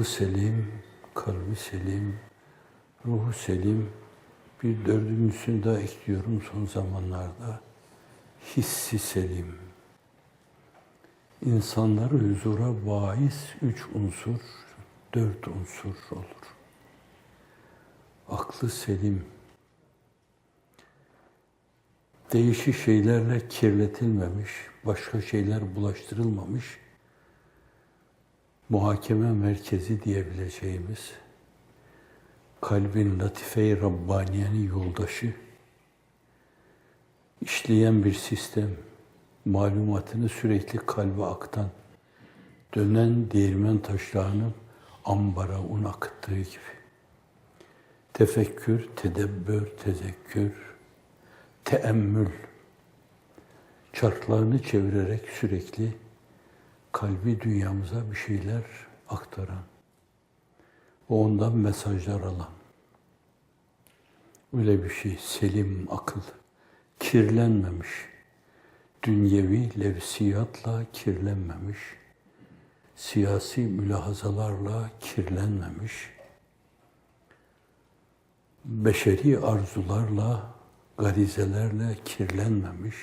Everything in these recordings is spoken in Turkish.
Aklı selim, kalbi selim, ruhu selim. Bir dördüncüsünü daha ekliyorum son zamanlarda. Hissi selim. İnsanları huzura vaiz 3 unsur, 4 unsur olur. Aklı selim. Değişik şeylerle kirletilmemiş, başka şeyler bulaştırılmamış, muhakeme merkezi diyebileceğimiz, kalbin latife-i Rabbaniye'nin yoldaşı, işleyen bir sistem, malumatını sürekli kalbe aktan, dönen değirmen taşlarının ambara un akıttığı gibi. Tefekkür, tedebbür, tezekkür, teemmül, çarklarını çevirerek sürekli kalbi dünyamıza bir şeyler aktaran, o ondan mesajlar alan, öyle bir şey, selim akıl, kirlenmemiş, dünyevi levsiyatla kirlenmemiş, siyasi mülahazalarla kirlenmemiş, beşeri arzularla, garizelerle kirlenmemiş,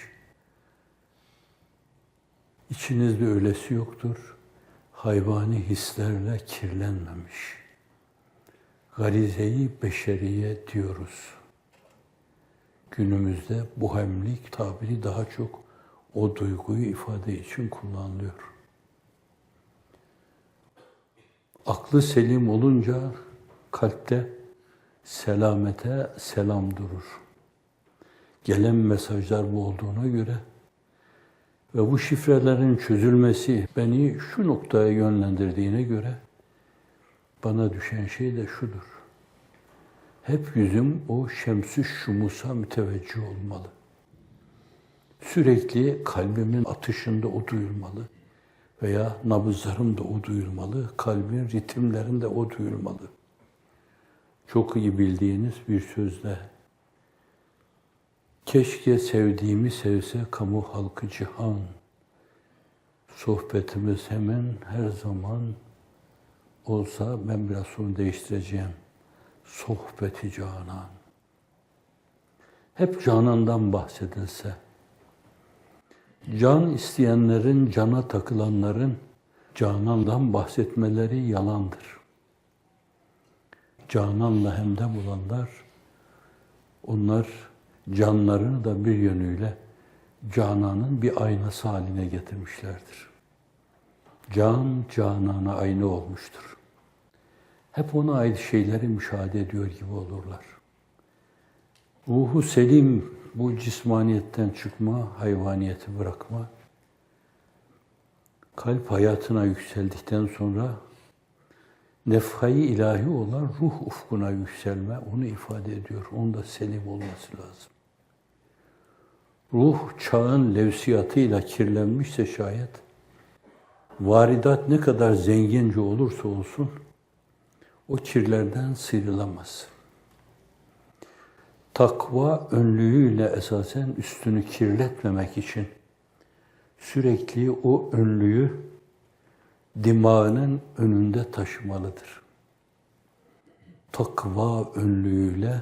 İçinizde öylesi yoktur, hayvani hislerle kirlenmemiş. Garize-i beşeriye diyoruz. Günümüzde bohemlik tabiri daha çok o duyguyu ifade için kullanılıyor. Aklı selim olunca kalpte selamete selam durur. Gelen mesajlar bu olduğuna göre ve bu şifrelerin çözülmesi beni şu noktaya yönlendirdiğine göre bana düşen şey de şudur. Hep yüzüm o şems-ü şumusa müteveccih olmalı. Sürekli kalbimin atışında o duyulmalı veya nabızlarımda o duyulmalı, kalbin ritimlerinde o duyulmalı. Çok iyi bildiğiniz bir sözle, keşke sevdiğimi sevse kamu halkı cihan. Sohbetimiz hemen her zaman olsa, ben biraz sonra değiştireceğim. Sohbeti canan. Hep canandan bahsedilse, can isteyenlerin, cana takılanların canandan bahsetmeleri yalandır. Cananla hemdem olanlar, onlar canlarını da bir yönüyle cananın bir aynası haline getirmişlerdir. Can, canana ayna olmuştur. Hep ona ait şeyleri müşahede ediyor gibi olurlar. Ruhu selim, bu cismaniyetten çıkma, hayvaniyeti bırakma, kalp hayatına yükseldikten sonra nefhayı ilahi olan ruh ufkuna yükselme, onu ifade ediyor. Onda selim olması lazım. Ruh çağın levsiyatıyla kirlenmişse şayet, varidat ne kadar zengince olursa olsun, o kirlerden sıyrılamaz. Takva önlüğüyle esasen üstünü kirletmemek için sürekli o önlüğü dimağının önünde taşımalıdır. Takva önlüğüyle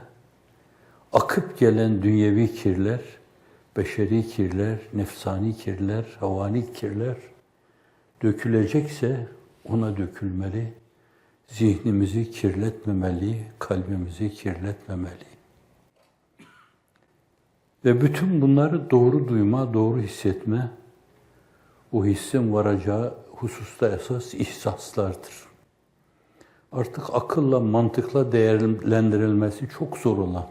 akıp gelen dünyevi kirler, beşeri kirler, nefsani kirler, havani kirler dökülecekse ona dökülmeli, zihnimizi kirletmemeli, kalbimizi kirletmemeli. Ve bütün bunları doğru duyma, doğru hissetme, o hissin varacağı hususta esas ihsaslardır. Artık akılla, mantıkla değerlendirilmesi çok zor olan,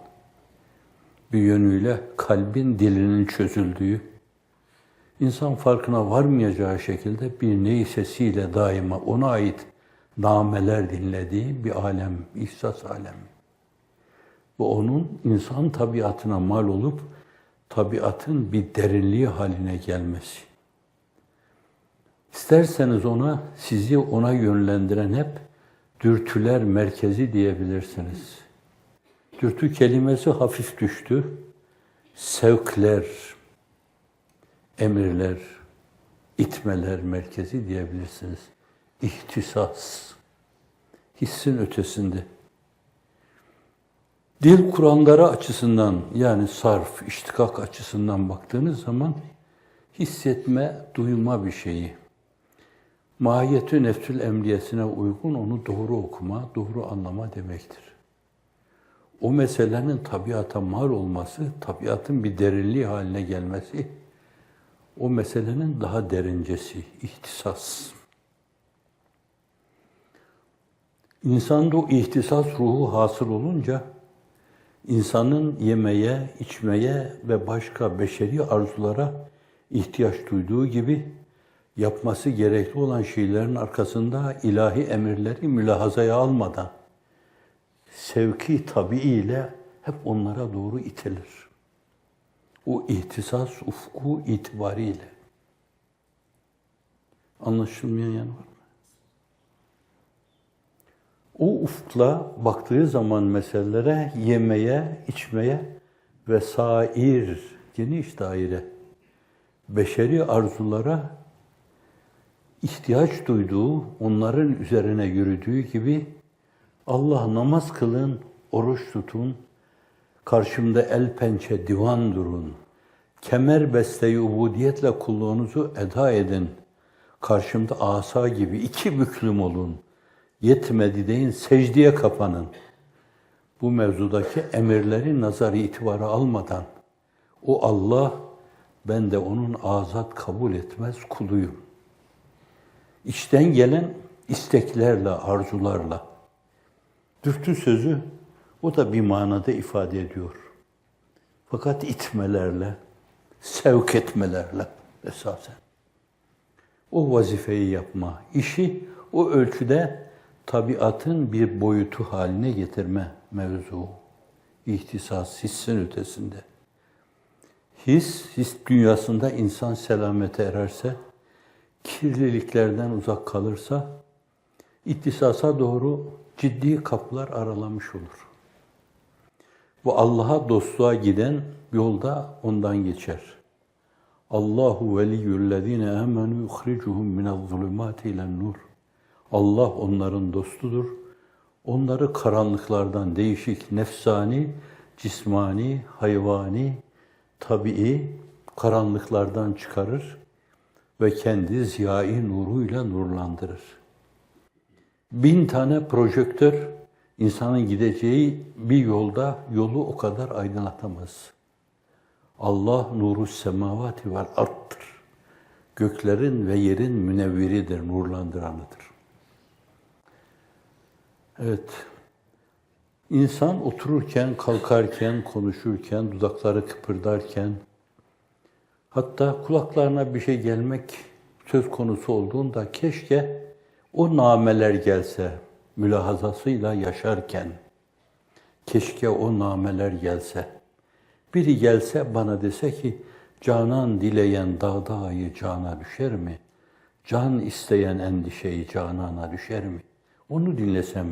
bir yönüyle kalbin dilinin çözüldüğü, insan farkına varmayacağı şekilde bir ney sesiyle daima ona ait nameler dinlediği bir alem, ihsas alemi. Bu onun insan tabiatına mal olup, tabiatın bir derinliği haline gelmesi. İsterseniz ona, sizi ona yönlendiren hep dürtüler merkezi diyebilirsiniz. Dürtü kelimesi hafif düştü. Sevkler, emirler, itmeler merkezi diyebilirsiniz. İhtisas, hissin ötesinde. Dil kuramları açısından yani sarf, iştikak açısından baktığınız zaman hissetme, duyma bir şeyi. Mahiyetü nefsül emniyesine uygun onu doğru okuma, doğru anlama demektir. O meselenin tabiata mal olması, tabiatın bir derinliği haline gelmesi, o meselenin daha derincesi, ihtisas. İnsanda o ihtisas ruhu hasıl olunca, insanın yemeye, içmeye ve başka beşeri arzulara ihtiyaç duyduğu gibi, yapması gerekli olan şeylerin arkasında ilahi emirleri mülahazaya almadan, sevki tabiiyle hep onlara doğru itilir. O ihtisas ufku itibariyle. Anlaşılmayan yan var mı? O ufkla baktığı zaman meselelere, yemeye, içmeye ve sair, geniş daire, beşeri arzulara ihtiyaç duyduğu, onların üzerine yürüdüğü gibi Allah namaz kılın, oruç tutun, karşımda el pençe divan durun, kemer beste-i ubudiyetle kulluğunuzu eda edin, karşımda asa gibi iki büklüm olun, yetmedi deyin secdeye kapanın. Bu mevzudaki emirleri nazarı itibara almadan, o Allah, ben de onun azat kabul etmez kuluyum. İçten gelen isteklerle, arzularla. Dürtü sözü, o da bir manada ifade ediyor. Fakat itmelerle, sevk etmelerle esasen. O vazifeyi yapma, işi o ölçüde tabiatın bir boyutu haline getirme mevzu. İhtisas, hissin ötesinde. His dünyasında insan selamete ererse, kirliliklerden uzak kalırsa, ihtisasa doğru ciddi kapılar aralamış olur. Bu Allah'a dostluğa giden yolda ondan geçer. Allahu veliyyüllezine amenu yukhricuhum minez-zulumati ilen-nur. Allah onların dostudur. Onları karanlıklardan değişik nefsani, cismani, hayvani, tabii karanlıklardan çıkarır ve kendi ziyai nuruyla nurlandırır. 1000 tane projektör insanın gideceği bir yolda yolu o kadar aydınlatamaz. Allah nuru semavati vel arttır. Göklerin ve yerin münevviridir, nurlandıranıdır. Evet, insan otururken, kalkarken, konuşurken, dudakları kıpırdarken, hatta kulaklarına bir şey gelmek söz konusu olduğunda keşke o nameler gelse, mülahazasıyla yaşarken, keşke o nameler gelse. Biri gelse bana dese ki, canan dileyen dağda ayı cana düşer mi? Can isteyen endişeyi canana düşer mi? Onu dinlesem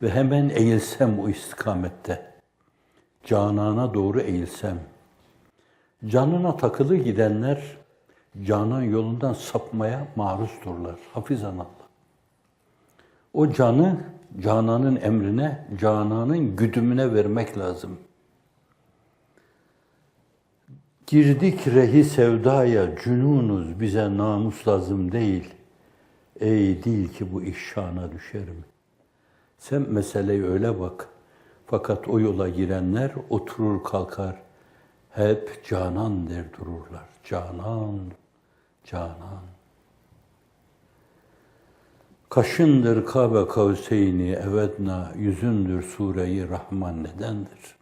ve hemen eğilsem o istikamette, canana doğru eğilsem, canına takılı gidenler, canan yolundan sapmaya maruzturlar, hafizanallah. O canı, cananın emrine, cananın güdümüne vermek lazım. Girdik rehi sevdaya, cünunuz bize namus lazım değil. Ey dil ki bu iş şana düşer mi? Sen meseleye öyle bak. Fakat o yola girenler oturur kalkar. Hep canan der dururlar. Canan, canan. Kaşındır Kabe Kavseyni evedna, yüzündür Sure-i Rahman nedendir?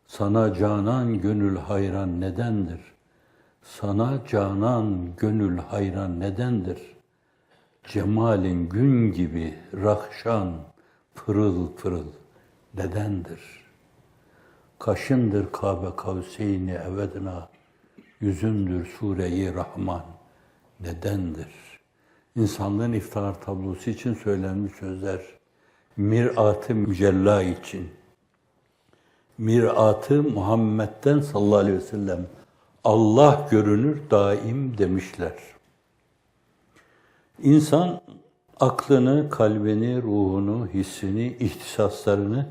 Sana canan gönül hayran nedendir? Sana canan gönül hayran nedendir? Cemalin gün gibi rahşan, pırıl pırıl nedendir? Kaşındır Kabe Kavseyni evedna, yüzündür Sure-i Rahman nedendir? İnsanlığın iftihar tablosu için söylenmiş sözler. Mirat-ı mücella için. Mirat-ı Muhammed'den sallallahu aleyhi ve sellem. Allah görünür daim demişler. İnsan aklını, kalbini, ruhunu, hissini, ihtisaslarını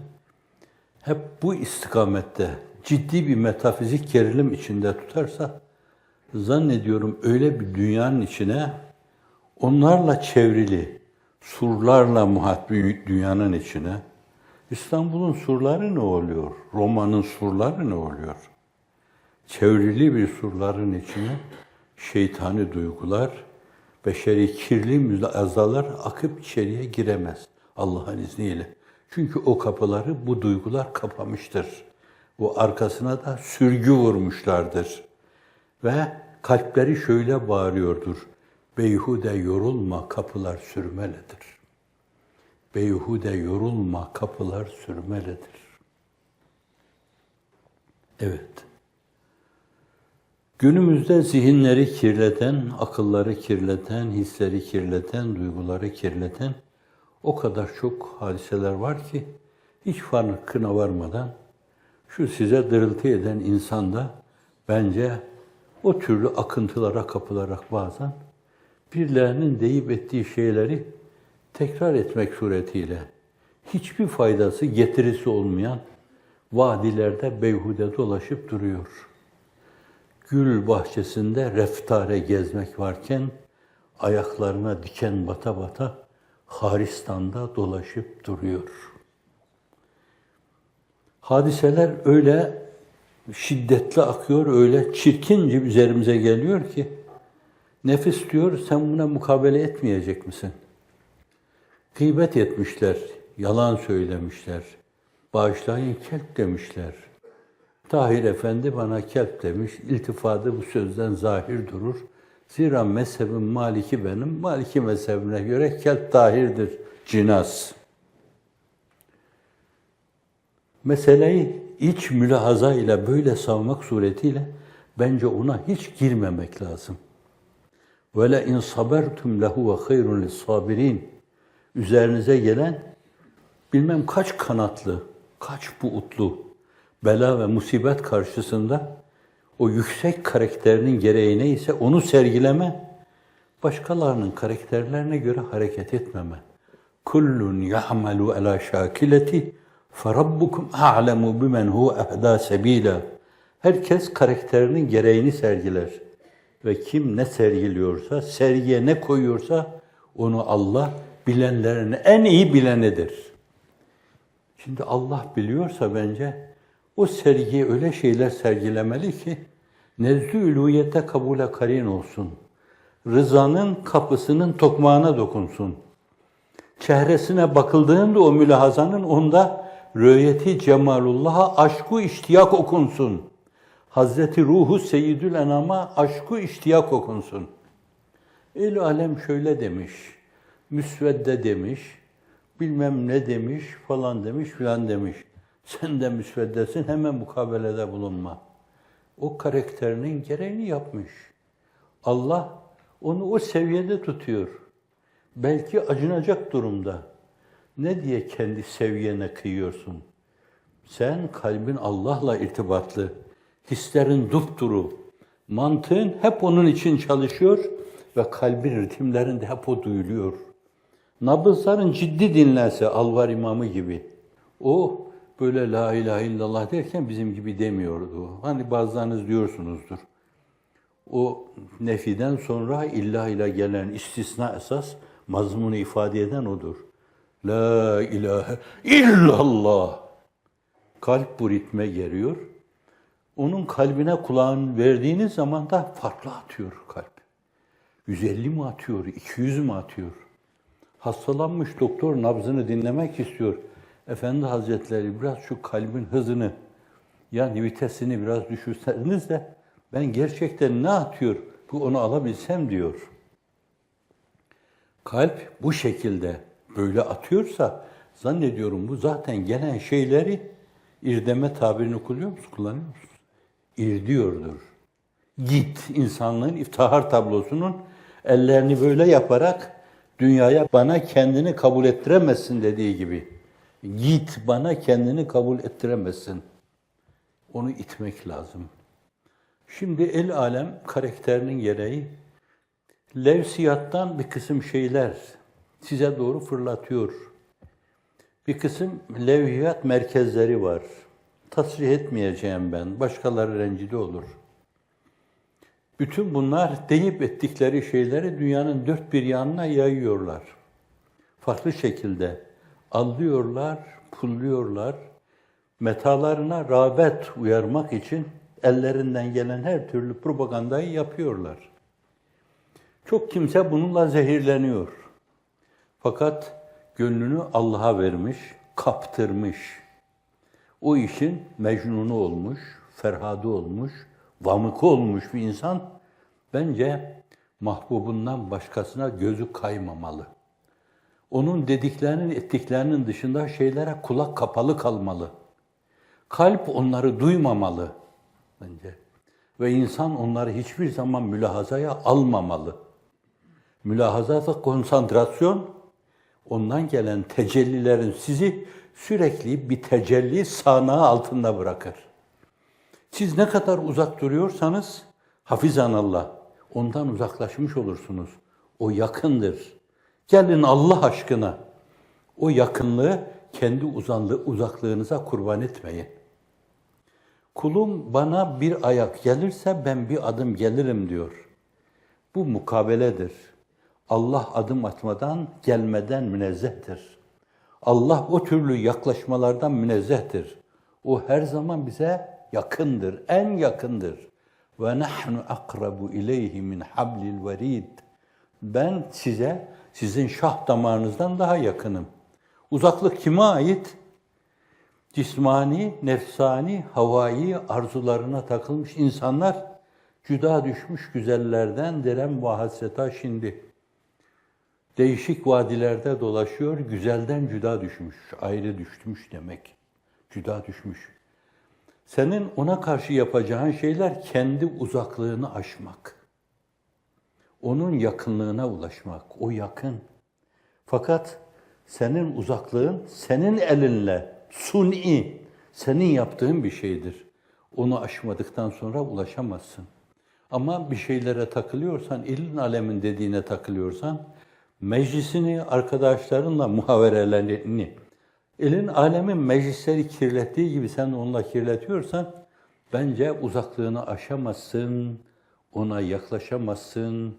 hep bu istikamette ciddi bir metafizik gerilim içinde tutarsa, zannediyorum öyle bir dünyanın içine, onlarla çevrili, surlarla muhat bir dünyanın içine, İstanbul'un surları ne oluyor? Roma'nın surları ne oluyor? Çevrili bir surların içine şeytani duygular, beşeri kirli mülazalar akıp içeriye giremez Allah'ın izniyle. Çünkü o kapıları bu duygular kapamıştır. Bu arkasına da sürgü vurmuşlardır. Ve kalpleri şöyle bağırıyordur. Beyhude yorulma, kapılar sürmelidir. Beyhude yorulma, kapılar sürmelidir. Evet. Günümüzde zihinleri kirleten, akılları kirleten, hisleri kirleten, duyguları kirleten o kadar çok hadiseler var ki hiç farkına varmadan şu size dırıltı eden insan da bence o türlü akıntılara kapılarak bazen birilerinin deyip ettiği şeyleri tekrar etmek suretiyle hiçbir faydası, getirisi olmayan vadilerde beyhude dolaşıp duruyor. Gül bahçesinde reftare gezmek varken ayaklarına diken bata bata Haristan'da dolaşıp duruyor. Hadiseler öyle şiddetli akıyor, öyle çirkince üzerimize geliyor ki nefis diyor, sen buna mukabele etmeyecek misin? Gıybet etmişler, yalan söylemişler, bağışlayın kelp demişler. Tahir Efendi bana kelp demiş, iltifadı bu sözden zahir durur. Zira mezhebim Maliki benim, Maliki mezhebine göre kelp tahirdir, cinas. Meseleyi iç mülahaza ile böyle savmak suretiyle bence ona hiç girmemek lazım. وَلَاِنْ صَبَرْتُمْ لَهُوَ خَيْرٌ لِلصَّابِرِينَ Üzerinize gelen bilmem kaç kanatlı, kaç buğutlu bela ve musibet karşısında o yüksek karakterinin gereği neyse onu sergileme, başkalarının karakterlerine göre hareket etmeme. Kullun ya'malu ala şakileti ferabbukum a'lemu bimen huve ehda sebila. Herkes karakterinin gereğini sergiler. Ve kim ne sergiliyorsa, sergiye ne koyuyorsa onu Allah bilenlerin en iyi bilenidir. Şimdi Allah biliyorsa bence o sergiye öyle şeyler sergilemeli ki nezdü ülûyete kabule karin olsun. Rızanın kapısının tokmağına dokunsun. Çehresine bakıldığında o mülahazanın onda rüyeti cemalullah'a aşku iştiyak okunsun. Hazreti Ruhu Seyyidül Enam'a aşku iştiyak okunsun. El alem şöyle demiş, müsvedde demiş, bilmem ne demiş, falan demiş, filan demiş. Sen de müsveddesin, hemen mukabelede bulunma. O karakterinin gereğini yapmış. Allah onu o seviyede tutuyor. Belki acınacak durumda. Ne diye kendi seviyene kıyıyorsun? Sen kalbin Allah'la irtibatlı, hislerin dupduru, mantığın hep onun için çalışıyor ve kalbin ritimlerinde hep o duyuluyor. Nabızların ciddi dinlense Alvar İmamı gibi, o böyle la ilahe illallah derken bizim gibi demiyordu. Hani bazılarınız diyorsunuzdur. O nefiden sonra illah ile gelen istisna esas mazmunu ifade eden odur. La ilahe illallah. Kalp bu ritme geliyor. Onun kalbine kulağını verdiğiniz zaman da farklı atıyor kalp. 150 mi atıyor, 200 mi atıyor? Hastalanmış doktor nabzını dinlemek istiyor. Efendi Hazretleri biraz şu kalbin hızını, yani vitesini biraz düşürseniz de ben gerçekten ne atıyor, bu onu alabilsem diyor. Kalp bu şekilde böyle atıyorsa zannediyorum bu zaten gelen şeyleri irdeme tabirini kullanıyor musun? İrdiyordur. Git insanlığın iftihar tablosunun ellerini böyle yaparak Dünyaya bana kendini kabul ettiremezsin dediği gibi. Git bana kendini kabul ettiremezsin. Onu itmek lazım. Şimdi el alem karakterinin gereği levsiyattan bir kısım şeyler size doğru fırlatıyor. Bir kısım levhiyat merkezleri var. Tasrih etmeyeceğim ben. Başkaları rencide olur. Bütün bunlar deyip ettikleri şeyleri dünyanın dört bir yanına yayıyorlar. Farklı şekilde alıyorlar, pulluyorlar. Metalarına rağbet uyarmak için ellerinden gelen her türlü propagandayı yapıyorlar. Çok kimse bununla zehirleniyor. Fakat gönlünü Allah'a vermiş, kaptırmış. O işin mecnunu olmuş, ferhadı olmuş, vamıkı olmuş bir insan bence mahbubundan başkasına gözü kaymamalı. Onun dediklerinin, ettiklerinin dışında şeylere kulak kapalı kalmalı. Kalp onları duymamalı bence. Ve insan onları hiçbir zaman mülahazaya almamalı. Mülahaza ve konsantrasyon, ondan gelen tecellilerin sizi sürekli bir tecelli sahnağı altında bırakır. Siz ne kadar uzak duruyorsanız, hafizanallah, ondan uzaklaşmış olursunuz. O yakındır. Gelin Allah aşkına, o yakınlığı kendi uzaklığınıza kurban etmeyin. Kulum bana bir ayak gelirse ben bir adım gelirim diyor. Bu mukabeledir. Allah adım atmadan, gelmeden münezzehtir. Allah o türlü yaklaşmalardan münezzehtir. O her zaman bize yakındır, en yakındır. Ve nahnu akrabu ileyhi min hablil verid. Ben size, sizin şah damarınızdan daha yakınım. Uzaklık kime ait? Cismani, nefsani, havai arzularına takılmış insanlar, cüda düşmüş güzellerden derem ve hasreta şimdi. Değişik vadilerde dolaşıyor, güzelden cüda düşmüş, ayrı düşmüş demek. Cüda düşmüş. Senin ona karşı yapacağın şeyler kendi uzaklığını aşmak. Onun yakınlığına ulaşmak, o yakın. Fakat senin uzaklığın, senin elinle, suni, senin yaptığın bir şeydir. Onu aşmadıktan sonra ulaşamazsın. Ama bir şeylere takılıyorsan, ilin alemin dediğine takılıyorsan, meclisini, arkadaşlarınla muhaverelerini, elin alemin meclisleri kirlettiği gibi sen onunla kirletiyorsan, bence uzaklığını aşamazsın, ona yaklaşamazsın,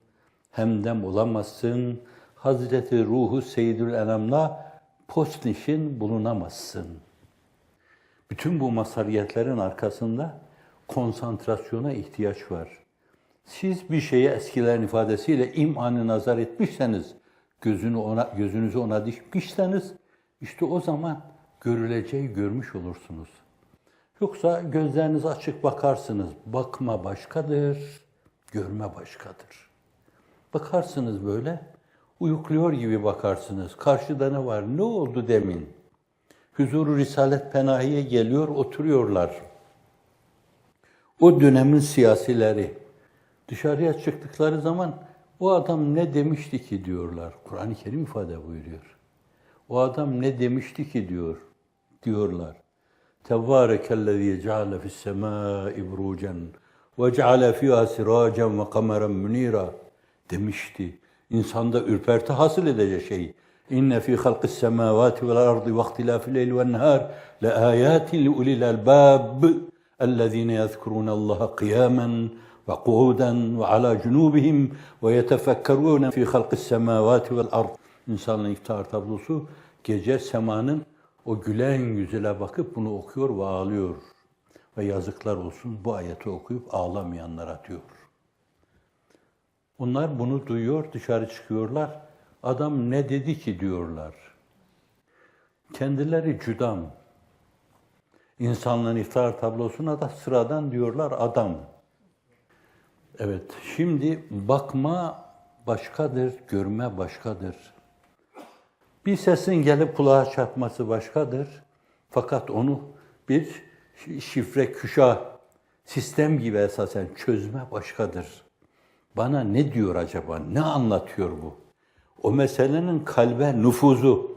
hemdem olamazsın, Hazreti Ruhu Seyyidül Enam'la postnişin bulunamazsın. Bütün bu mazhariyetlerin arkasında konsantrasyona ihtiyaç var. Siz bir şeye eskilerin ifadesiyle im'anı nazar etmişseniz, gözünüzü ona dikmişseniz, işte o zaman görüleceği görmüş olursunuz. Yoksa gözleriniz açık bakarsınız. Bakma başkadır, görme başkadır. Bakarsınız böyle, uyukluyor gibi bakarsınız. Karşıda ne var, ne oldu demin? Huzur-u Risalet Penahi'ye geliyor, oturuyorlar. O dönemin siyasileri dışarıya çıktıkları zaman o adam ne demişti ki diyorlar. Kur'an-ı Kerim ifade buyuruyor. O adam ne demişti ki diyorlar. Tebârekellezî ceale fis-semâi burucen ve ceale fîhâ sirâcen ve kameren münîrâ demişti. İnsanda ürperti hasıl edecek şey. İnne fî halqis semâvâti vel ardı ve ihtilâfil leyli ven nehâr le âyâtin li ulil albâb ellezîne yezkurûnallâhe kıyâmen ve qu'ûden ve alâ cunûbihim ve yetefekkerûne fî halqis semâvâti vel ard. İnsanın iftar tablosu gece semanın o gülen yüzüne bakıp bunu okuyor ve ağlıyor. Ve yazıklar olsun bu ayeti okuyup ağlamayanlara diyor. Onlar bunu duyuyor, dışarı çıkıyorlar. Adam ne dedi ki diyorlar. Kendileri cüdam. İnsanlığın iftar tablosuna da sıradan diyorlar adam. Evet, şimdi bakma başkadır, görme başkadır. Bir sesin gelip kulağa çarpması başkadır. Fakat onu bir şifre, küşa, sistem gibi esasen çözme başkadır. Bana ne diyor acaba, ne anlatıyor bu? o meselenin kalbe nüfuzu,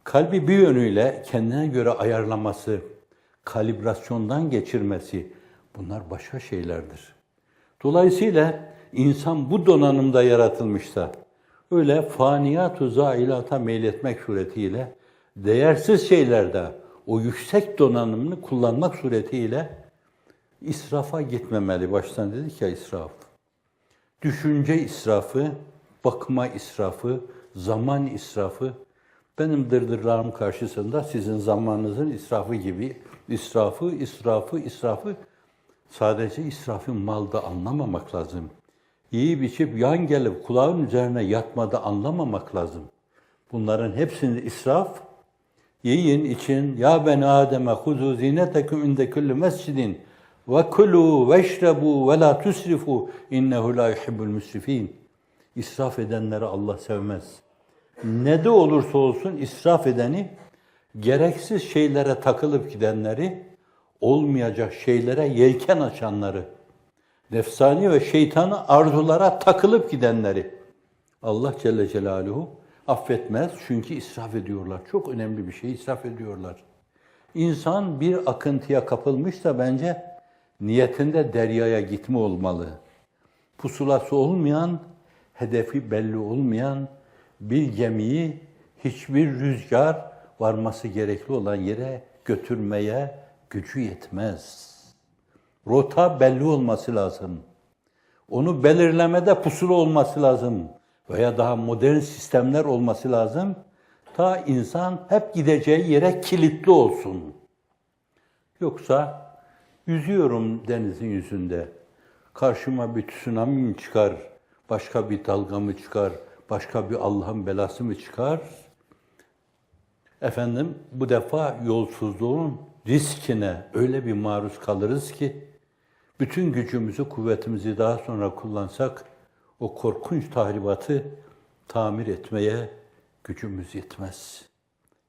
kalbi bir yönüyle kendine göre ayarlaması, kalibrasyondan geçirmesi, bunlar başka şeylerdir. Dolayısıyla insan bu donanımda yaratılmışsa, öyle faniyat-ı zailata meyletmek suretiyle, değersiz şeylerde o yüksek donanımını kullanmak suretiyle israfa gitmemeli. Baştan dedik ya israf. Düşünce israfı, bakma israfı, zaman israfı, benim dırdırlarım karşısında sizin zamanınızın israfı gibi. İsrafı. Sadece israfı malda anlamamak lazım. Yiyip içip yan gelip kulağın üzerine yatmada anlamamak lazım. Bunların hepsini israf, yiyin için ya beni Adem'e huzu zinetekum inde kulli mescidin ve kulu veşrebu ve la tusrifu innehu la yuhibbul musrifin. İsraf edenleri Allah sevmez. Ne de olursa olsun israf edeni, gereksiz şeylere takılıp gidenleri, olmayacak şeylere yelken açanları, nefsani ve şeytanı arzulara takılıp gidenleri Allah Celle Celaluhu affetmez. Çünkü israf ediyorlar. Çok önemli bir şey, israf ediyorlar. İnsan bir akıntıya kapılmışsa bence niyetinde deryaya gitme olmalı. Pusulası olmayan, hedefi belli olmayan bir gemiyi hiçbir rüzgar varması gerekli olan yere götürmeye gücü yetmez. Rota belli olması lazım. Onu belirlemede pusulu olması lazım. Veya daha modern sistemler olması lazım. Ta insan hep gideceği yere kilitli olsun. Yoksa yüzüyorum denizin yüzünde. Karşıma bir tsunami mi çıkar? Başka bir dalga mı çıkar? Başka bir Allah'ın belası mı çıkar? Efendim bu defa yolsuzluğun riskine öyle bir maruz kalırız ki bütün gücümüzü, kuvvetimizi daha sonra kullansak o korkunç tahribatı tamir etmeye gücümüz yetmez.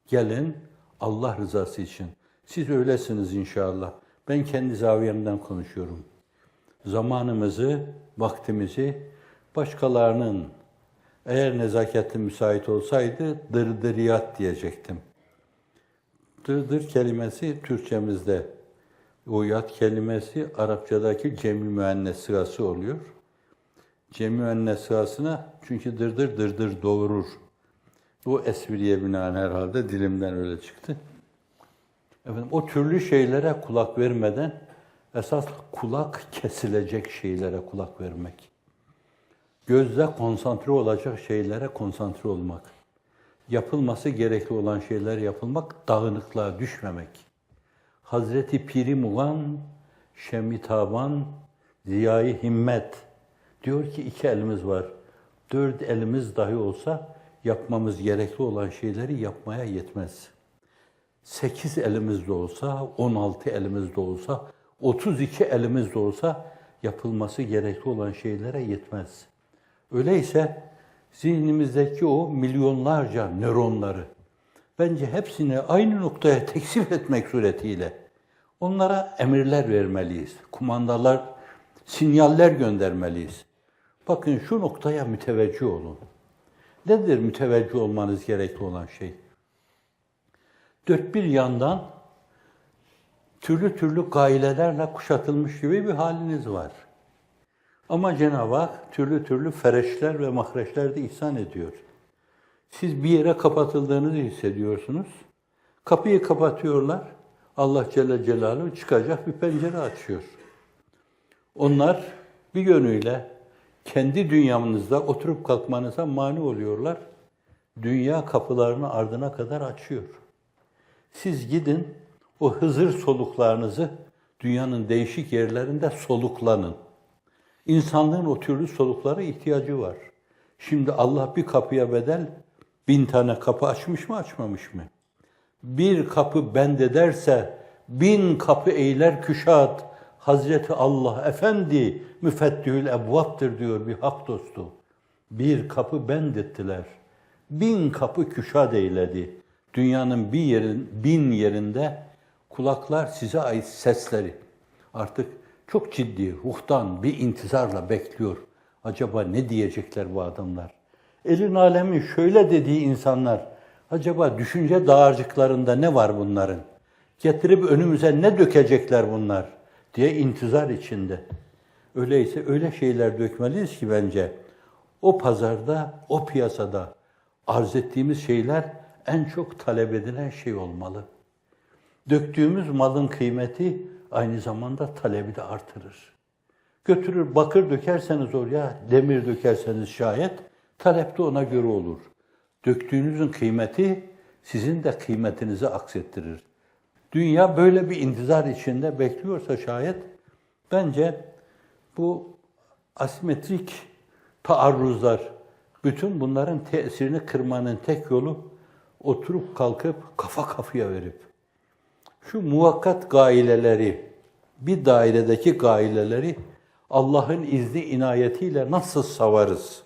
Gelin Allah rızası için. Siz öylesiniz inşallah. Ben kendi zaviyemden konuşuyorum. Zamanımızı, vaktimizi başkalarının, eğer nezaketim müsait olsaydı dırdıriyat diyecektim. Dırdır kelimesi Türkçemizde, o yat kelimesi Arapçadaki cem-i müennes sırası oluyor. Cem-i müennes sırasına çünkü dırdır doğurur. O espriye binaen herhalde dilimden öyle çıktı. Efendim, o türlü şeylere kulak vermeden esas kulak kesilecek şeylere kulak vermek. Gözde konsantre olacak şeylere konsantre olmak. Yapılması gerekli olan şeyler yapılmak, dağınıklığa düşmemek. Hazreti Piri Muğan, Şem-i Taban, Ziya-i Himmet diyor ki 2 elimiz var. 4 elimiz dahi olsa yapmamız gerekli olan şeyleri yapmaya yetmez. 8 elimiz de olsa, 16 elimiz de olsa, 32 elimiz de olsa yapılması gerekli olan şeylere yetmez. Öyleyse zihnimizdeki o milyonlarca nöronları bence hepsini aynı noktaya teksif etmek suretiyle onlara emirler vermeliyiz. Kumandalar, sinyaller göndermeliyiz. Bakın şu noktaya müteveccih olun. Nedir müteveccih olmanız gerekli olan şey? Dört bir yandan türlü gailelerle kuşatılmış gibi bir haliniz var. Ama Cenab-ı Hak türlü fereşler ve mahreçler de ihsan ediyor. Siz bir yere kapatıldığınızı hissediyorsunuz. Kapıyı kapatıyorlar. Allah Celle Celaluhu çıkacak bir pencere açıyor. Onlar bir yönüyle kendi dünyanızda oturup kalkmanıza mani oluyorlar. Dünya kapılarını ardına kadar açıyor. Siz gidin, o Hızır soluklarınızı dünyanın değişik yerlerinde soluklanın. İnsanlığın o türlü soluklara ihtiyacı var. Şimdi Allah bir kapıya bedel 1000 tane kapı açmış mı, açmamış mı? Bir kapı bende derse 1000 kapı eyler küşat. Hazreti Allah Efendi müfettihül ebvaptır diyor bir hak dostu. Bir kapı bendettiler. 1000 kapı küşat eyledi. Dünyanın 1000 yerinde kulaklar size ait sesleri artık çok ciddi, ruhtan bir intizarla bekliyor. Acaba ne diyecekler bu adamlar? Elin alemin şöyle dediği insanlar, acaba düşünce dağarcıklarında ne var bunların? Getirip önümüze ne dökecekler bunlar diye intizar içinde. Öyleyse öyle şeyler dökmeliyiz ki bence o pazarda, o piyasada arz ettiğimiz şeyler en çok talep edilen şey olmalı. Döktüğümüz malın kıymeti aynı zamanda talebi de artırır. Götürür bakır dökerseniz oraya, demir dökerseniz şayet, talep de ona göre olur. Döktüğünüzün kıymeti sizin de kıymetinizi aksettirir. Dünya böyle bir intizar içinde bekliyorsa şayet, bence bu asimetrik taarruzlar, bütün bunların tesirini kırmanın tek yolu oturup kalkıp kafa kafaya verip şu muvakkat gaileleri, bir dairedeki gaileleri Allah'ın izni inayetiyle nasıl savarız?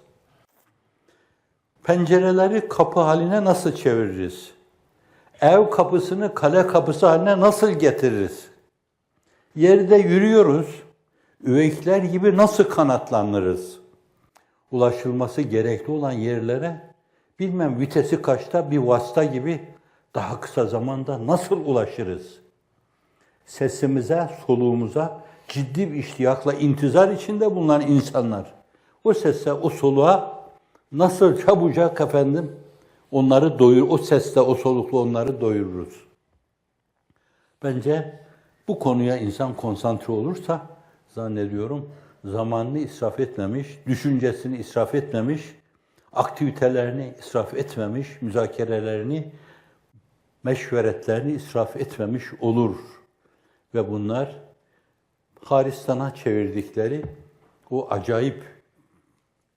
Pencereleri kapı haline nasıl çeviririz? Ev kapısını kale kapısı haline nasıl getiririz? Yerde yürüyoruz, üveykler gibi nasıl kanatlanırız? Ulaşılması gerekli olan yerlere, bilmem vitesi kaçta bir vasıta gibi daha kısa zamanda nasıl ulaşırız? Sesimize, soluğumuza ciddi bir iştiyakla intizar içinde bulunan insanlar, o sese, o soluğa nasıl çabucak onları o sesle, o solukla onları doyururuz. Bence bu konuya insan konsantre olursa, zannediyorum zamanını israf etmemiş, düşüncesini israf etmemiş, aktivitelerini israf etmemiş, müzakerelerini, meşveretlerini israf etmemiş olur. Ve bunlar Haristan'a çevirdikleri o acayip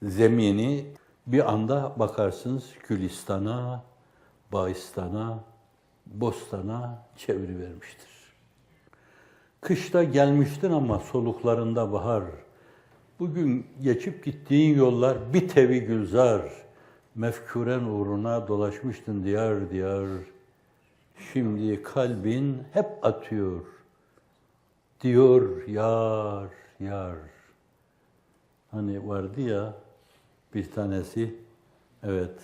zemini bir anda bakarsınız Gülistan'a, Bağistan'a, Bostan'a çevirivermiştir. Kışta gelmiştin ama soluklarında bahar. Bugün geçip gittiğin yollar bir tevi gülzar. Mefkuren uğruna dolaşmıştın diyar diyar. Şimdi kalbin hep atıyor. Diyor yar, yar. Hani vardı ya bir tanesi, evet.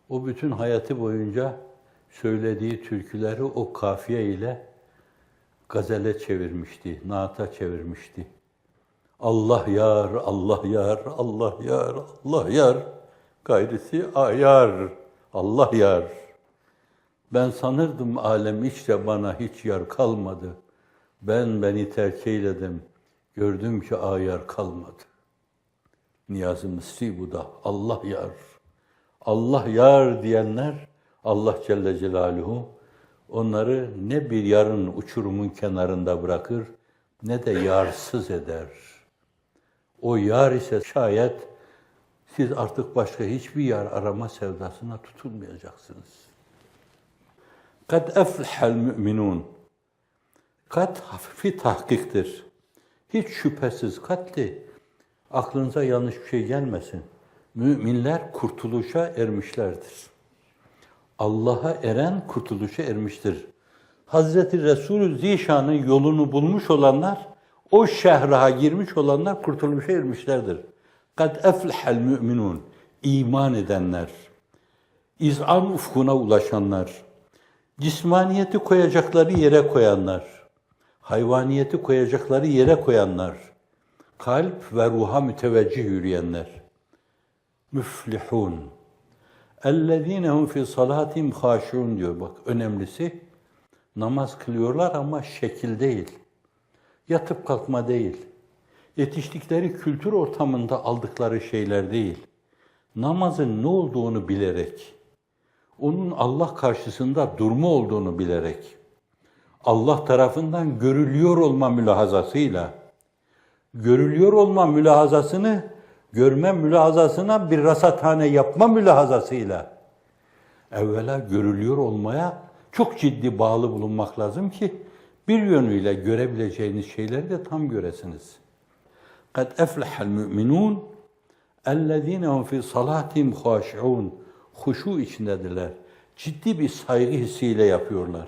O bütün hayatı boyunca söylediği türküleri o kafiye ile gazele çevirmişti, naata çevirmişti. Allah yar, Allah yar, Allah yar, Allah yar. Gayrisi ayar, Allah yar. Ben sanırdım alem içte bana hiç yar kalmadı. Beni terk eyledim, gördüm ki ayar kalmadı. Niyaz-ı Mısri bu da, Allah yar. Allah yar diyenler, Allah Celle Celaluhu, onları ne bir yarın uçurumun kenarında bırakır, ne de yarsız eder. O yar ise şayet, siz artık başka hiçbir yar arama sevdasına tutulmayacaksınız. Kad eflehel müminun. Kat hafifi tahkiktir. Hiç şüphesiz katli. Aklınıza yanlış bir şey gelmesin. Müminler kurtuluşa ermişlerdir. Allah'a eren kurtuluşa ermiştir. Hazreti Resulü Zişan'ın yolunu bulmuş olanlar, o şehraha girmiş olanlar kurtuluşa ermişlerdir. Kad eflehel müminun. İman edenler, izan ufkuna ulaşanlar, cismaniyeti koyacakları yere koyanlar, hayvaniyeti koyacakları yere koyanlar, kalp ve ruha müteveccih yürüyenler. Müflihun. اَلَّذ۪ينَ هُمْ فِي صَلَاتِهِمْ خَاشِعُونَ diyor. Bak önemlisi, namaz kılıyorlar ama şekil değil. Yatıp kalkma değil. Yetiştikleri kültür ortamında aldıkları şeyler değil. Namazın ne olduğunu bilerek, onun Allah karşısında durma olduğunu bilerek, Allah tarafından görülüyor olma mülahazasıyla, görülüyor olma mülahazasını, görme mülahazasına bir rasathane yapma mülahazasıyla, evvela görülüyor olmaya çok ciddi bağlı bulunmak lazım ki, bir yönüyle görebileceğiniz şeyleri de tam göresiniz. قَدْ اَفْلَحَ الْمُؤْمِنُونَ اَلَّذ۪ينَ هُمْ فِي صَلَاتِهِمْ خَاشِعُونَ Huşu içindedirler. Ciddi bir saygı hissiyle yapıyorlar.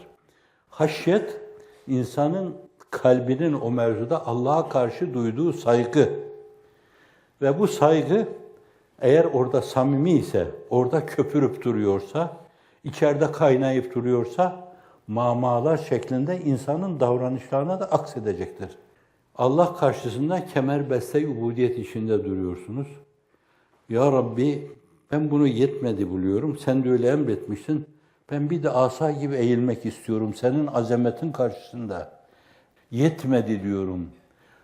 Haşyet, insanın kalbinin o mevzuda Allah'a karşı duyduğu saygı. Ve bu saygı, Eğer orada samimi ise, orada köpürüp duruyorsa, içeride kaynayıp duruyorsa, mamalar şeklinde insanın davranışlarına da aksedecektir. Allah karşısında kemerbeste ubudiyet içinde duruyorsunuz. Ya Rabbi, ben bunu yetmedi buluyorum. Sen de öyle emretmişsin. Ben bir de asa gibi eğilmek istiyorum senin azametin karşısında. Yetmedi diyorum.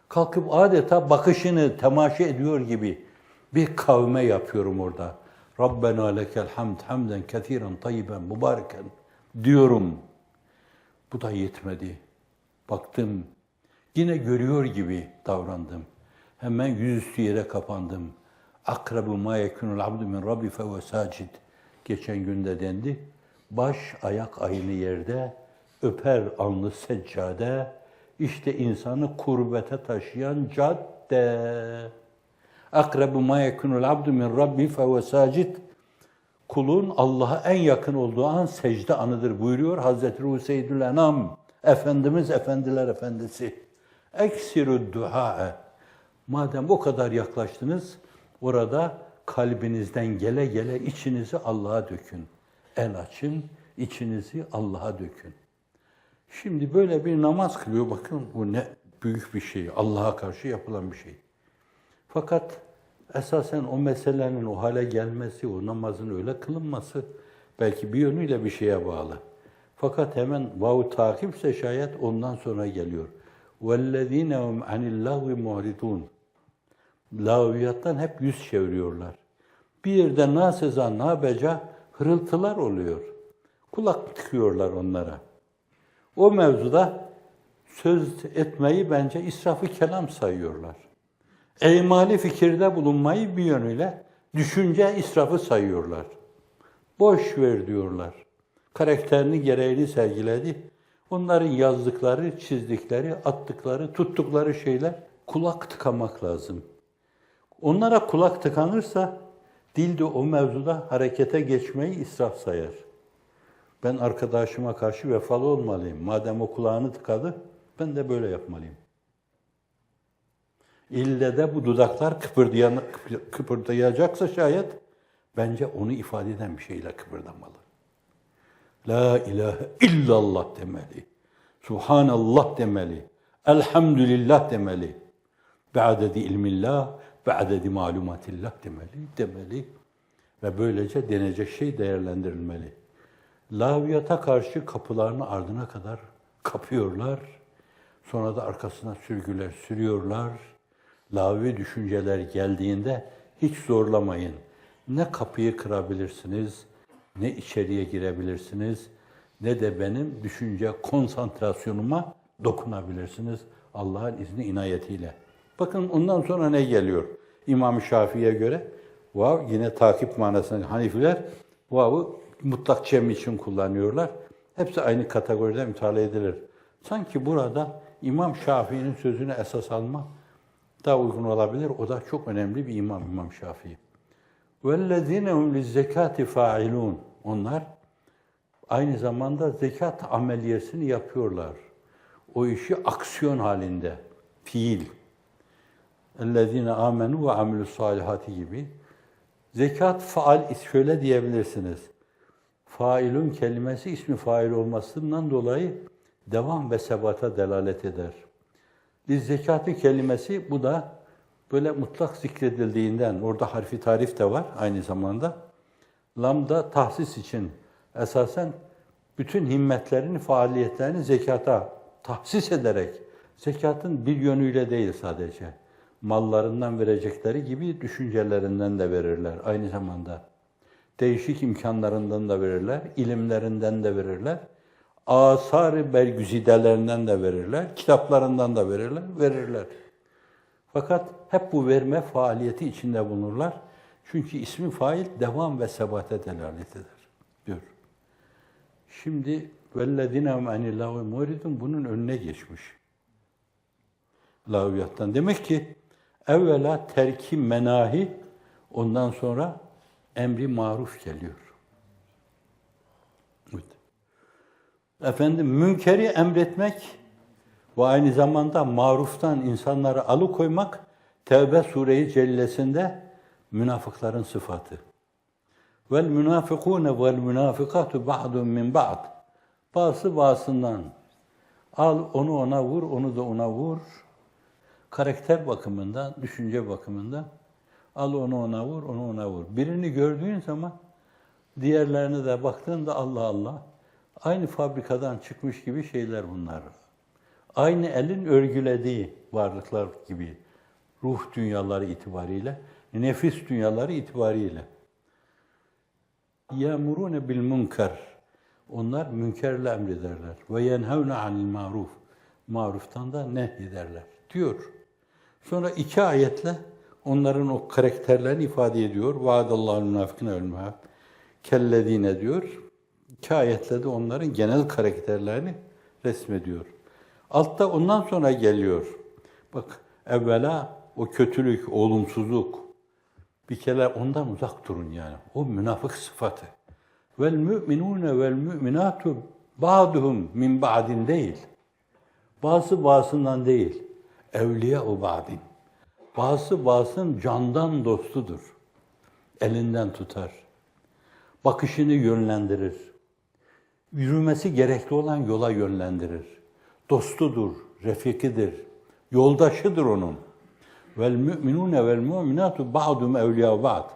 Kalkıp adeta bakışını temaşa ediyor gibi bir kavme yapıyorum orada. Rabbena lekel hamd hamden ketiren tayyiben mübareken diyorum. Bu da yetmedi. Baktım, yine görüyor gibi davrandım. Hemen yüzüstü yere kapandım. Akrabu ma yekunul abdu min rabbi fehuve sacid. Geçen günde dendi. Baş ayak aynı yerde, öper alnı seccade. İşte insanı kurbete taşıyan cadde. Akrabu ma yekunul abdu min rabbi fehuve sacid. Kulun Allah'a en yakın olduğu an secde anıdır buyuruyor Hazreti Ruh Seyyidül Enam. Efendimiz Efendiler Efendisi. Eksirü dua. Madem o kadar yaklaştınız, orada kalbinizden gele gele içinizi Allah'a dökün. El açın, içinizi Allah'a dökün. Şimdi böyle bir namaz kılıyor. Bakın bu ne büyük bir şey. Allah'a karşı yapılan bir şey. Fakat esasen o meselenin o hale gelmesi, o namazın öyle kılınması belki bir yönüyle bir şeye bağlı. Fakat hemen vav takipse şayet ondan sonra geliyor. وَالَّذ۪ينَ هُمْ عَنِ اللّٰهِ مُعْرِضُونَ. Laviyattan hep yüz çeviriyorlar. Bir yerde naseza, nabeca hırıltılar oluyor. Kulak tıkıyorlar onlara. O mevzuda söz etmeyi bence israfı kelam sayıyorlar. İmali fikirde bulunmayı bir yönüyle düşünce israfı sayıyorlar. Boş ver diyorlar. Karakterini, gereğini sergiledi. Onların yazdıkları, çizdikleri, attıkları, tuttukları şeyler kulak tıkamak lazım. Onlara kulak tıkanırsa dil de o mevzuda harekete geçmeyi israf sayar. Ben arkadaşıma karşı vefalı olmalıyım. Madem o kulağını tıkadı, ben de böyle yapmalıyım. İlle de bu dudaklar kıpırdayacaksa şayet, bence onu ifade eden bir şeyle kıpırdamalı. La ilahe illallah demeli. Subhanallah demeli. Elhamdülillah demeli. Be'adedi ilmillah, be'adedi malumatillah demeli. Ve böylece denecek şey değerlendirilmeli. Laviyata karşı kapılarını ardına kadar kapıyorlar. Sonra da arkasına sürgüler sürüyorlar. Lavi düşünceler geldiğinde hiç zorlamayın. Ne kapıyı kırabilirsiniz, ne içeriye girebilirsiniz, ne de benim düşünce konsantrasyonuma dokunabilirsiniz Allah'ın izni inayetiyle. Bakın ondan sonra ne geliyor? İmam-ı Şafii'ye göre vav yine takip manasında Hanifiler vav'ı mutlak cem için kullanıyorlar. Hepsi aynı kategoride mütalaa edilir. Sanki burada İmam Şafii'nin sözünü esas alma daha uygun olabilir. O da çok önemli bir İmam Şafii. وَالَّذ۪ينَ هُمْ لِلزَّكَاتِ فَاعِلُونَ. Onlar aynı zamanda zekat ameliyesini yapıyorlar. O işi aksiyon halinde, fiil. اَلَّذ۪ينَ آمَنُوا وَعَمِلُوا الصَّالِحَاتِ gibi. Zekat faal, şöyle diyebilirsiniz. Failun kelimesi ismi fail olmasından dolayı devam ve sebata delalet eder. Zekatı kelimesi bu da böyle mutlak zikredildiğinden, orada harfi tarif de var aynı zamanda. Lamda tahsis için esasen bütün himmetlerini, faaliyetlerini zekata tahsis ederek, zekatın bir yönüyle değil sadece, mallarından verecekleri gibi düşüncelerinden de verirler aynı zamanda. Değişik imkanlarından da verirler, ilimlerinden de verirler, asar-ı bergüzidelerinden de verirler, kitaplarından da verirler. Fakat hep bu verme faaliyeti içinde bulunurlar. Çünkü ismi fail devam ve sebate delalet eder diyor. Şimdi وَالَّذِينَ هُمْ عَنِ اللّٰهِ مُعْرِضُونَ bunun önüne geçmiş. Laviyattan. Demek ki evvela terki menahi, ondan sonra emri maruf geliyor. Evet. Efendim münkeri emretmek ve aynı zamanda maruftan insanları alıkoymak Tevbe Sure-i Cellesi'nde Münafıkların sıfatı. Vel münafikune vel münafikatu ba'dun min ba'd. Bazısı bazısından. Al onu ona vur, onu da ona vur. Karakter bakımından, düşünce bakımından. Al onu ona vur, onu ona vur. Birini gördüğün zaman diğerlerine de baktığında Allah Allah. Aynı fabrikadan çıkmış gibi şeyler bunlar. Aynı elin örgülediği varlıklar gibi. Ruh dünyaları itibariyle, nefis dünyaları itibariyle. يَأْمُرُونَ بِالْمُنْكَرِ Onlar münkerle emrederler. وَيَنْهَوْنَ عَنِ الْمَعْرُوفِ Maruftan da nehyederler diyor. Sonra 2 ayetle onların o karakterlerini ifade ediyor. وَعَدَ اللّٰهُ الْمُنَافِقِينَ وَالْمُنَافِقَاتِ كَالَّذ۪ينَ diyor. 2 ayetle de onların genel karakterlerini resmediyor. Altta ondan sonra geliyor. Bak evvela o kötülük, olumsuzluk. Bir kere ondan uzak durun yani. O münafık sıfatı. Vel müminune vel müminatu ba'duhum min ba'din değil. Bazısı bazısından değil. Evliya o ba'din. Bazısı bazısının candan dostudur. Elinden tutar. Bakışını yönlendirir. Yürümesi gerekli olan yola yönlendirir. Dostudur, refikidir, yoldaşıdır onun. Vel müminune vel mu'minatu ba'dum evliya ba'd.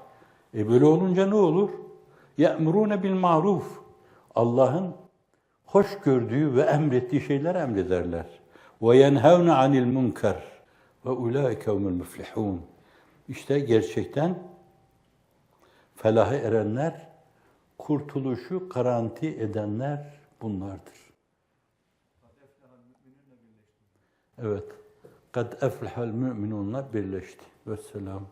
Böyle olunca ne olur? Ye'murune bil ma'ruf. Allah'ın hoş gördüğü ve emrettiği şeyler emrederler. Ve yenhevne anil munkar. Ve ulaike humul müflihun. İşte gerçekten felaha erenler, kurtuluşu garanti edenler bunlardır. Evet. Kad eflehal müminunla birleşti. Vesselam.